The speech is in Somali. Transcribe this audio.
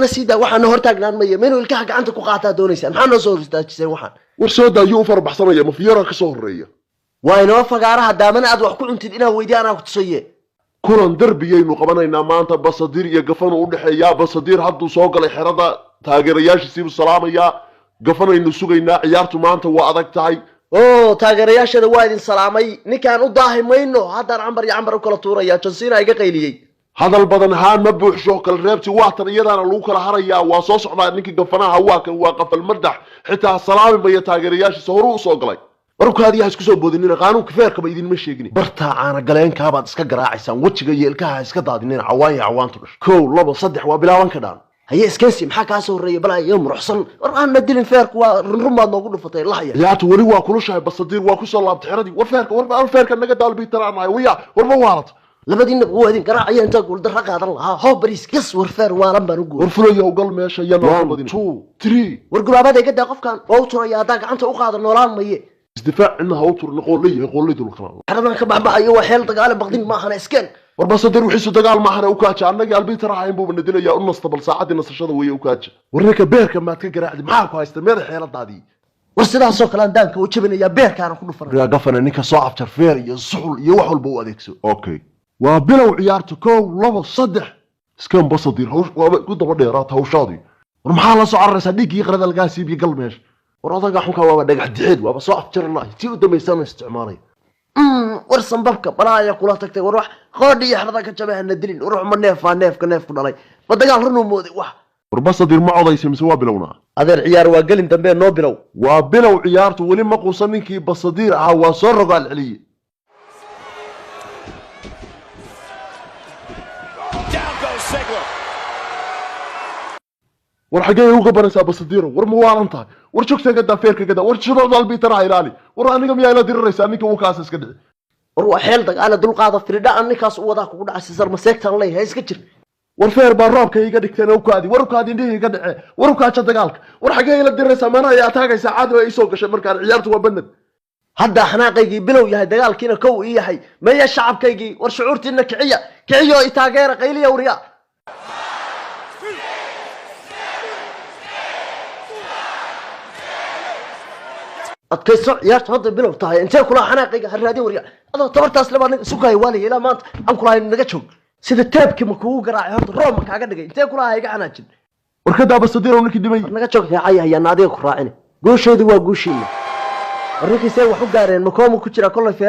warna sida waxaan hortaagnaan ma yeemeen ilkaha gacanta ku qaataa doonaysan maxaa noo soo ristaajisay waxaan warsooda ayuu farbaxsanaya ma fiiro ka soo horeeya waa inoo fagaaraha daamana aad wax ku cuntid inaa weydii anaa ku tusaye kulan darbiyaynu qabanaynaa maanta Basadir iyo Gafan u dhaxeeya Basadir hadduu soo galay xirada taageerayaashiisa salaamaya Gafanaynu sugaynaa ciyaartu maanta waa adag tahay taageerayaashada waa idin salaamay ninkaan u daahimayno haddaan cambar u kala tuuraya Jonsina iga qayliyay hadal badan haan ma buuxsho kala reebti waatan iyadana lagu kala harayaa waa soo socdaa ninkii Gafanaha waa kan waa qafal madax xitaa salaamay taageerayaashiisa horu u soo galay warkaadiya isku soo boodinina qaanuunka feerka ba idin ma sheegin barta caana galeenka baad iska garaacaysan wajiga iyo ilkaha iska daadinina cawaantu dhash 1 2 3 waa bilaaban ka dhaan haye iskeesi maxaa ka soo horeeyay balaa iyo muruxsan war aan nadilin feerku waa rumaad noogu dhufatay lahaya yaatu wali waa kulushahay Basadir waa ku soo laabtay xiradii war feerka naga dalbi taraanay wiya war ma waalad labadiina waadin garaacaya inta gool darra qaadan lahaa hoo bariis gas war feer waalan baan ugu war fulayo u gal meesha yana 1 2 3 war gulaabada iga daa qofkan oo turaya hadaa gacanta u qaado noolaan maye isdifaac innaha u tur noqolay dul kala xaradan ka baxbaxayo waa xeel dagaal baqdin ma ahana iskeen war Basadir wixii dagaal ma ahana u kaaja annaga albiita raaxayn buu nadinaya u nastabal saacadii nasashada way u kaaja warnaka beerka maad ka garaacdi maxaa ku haysta meel xeeladaadii war sidaas oo kale daanka u jabinaya beerkaana ku dhufan yaa Gafana ninka soo afjar feer iyo suxul iyo wax walba u adeegso okay waa bilow ciyaartu 1 2 3 iskan Basadir waa ku daba dheeraad hawshaadii war maxaa la soo cararaysa dhigii qarada laga siibiyo galmeesh war odaga xunka waa dhagax dixid waa soo afjarnaa tii u dambaysan isticmaalay war sanbabka balaaya kula tagtay war wax qoodhi xarada ka jabahana dilin ruux ma neefka ku dhalay dagaal run mooday wax war Basadir ma odaysi mise waa bilowna adeer ciyaar waa galin dambe noo bilow waa bilow ciyaartu wali ma quusan ninkii Basadir ah waa soo rogaal celiye war xagee uga baraysaa Basadir war ma waalantaa war joogta gada feerka gada war shiro dalbi tara ilaali war aniga miyaa ila diriraysaa ninka uu kaas iska dhici war waa xeel dagaal dul qaada firidha annikaas u wada kugu dhacay sar maseegtan leeyahay iska jir war feer baa roobka iga dhigteen oo kaadi war kaadi indhihi iga dhace war kaaja dagaalka war xagee ila diriraysaa mana ay ataagaysaa caad ay soo gashay markaan ciyaartu waa banad hadda xanaaqaygii bilow yahay dagaalkiina kow ii yahay meeya shacabkaygii war shucuurtiina kiciyo i taageera qayliya wariya adkayso ciyaarta hadda bilow tahay intee kula xanaaqayga haraadin wariya adoo tabartaas laba sugay waalay ilaa maanta aan kula naga joog sida taabki ma kugu garaacay horta roob ma kaaga dhigay intee kula hayga xanaajin warkada Basadir oo ninkii dhimay naga joog hayay naadiga ku raacin gooshoodu waa gooshiina warkiisa wax u gaareen ma koomu ku jira kulay feer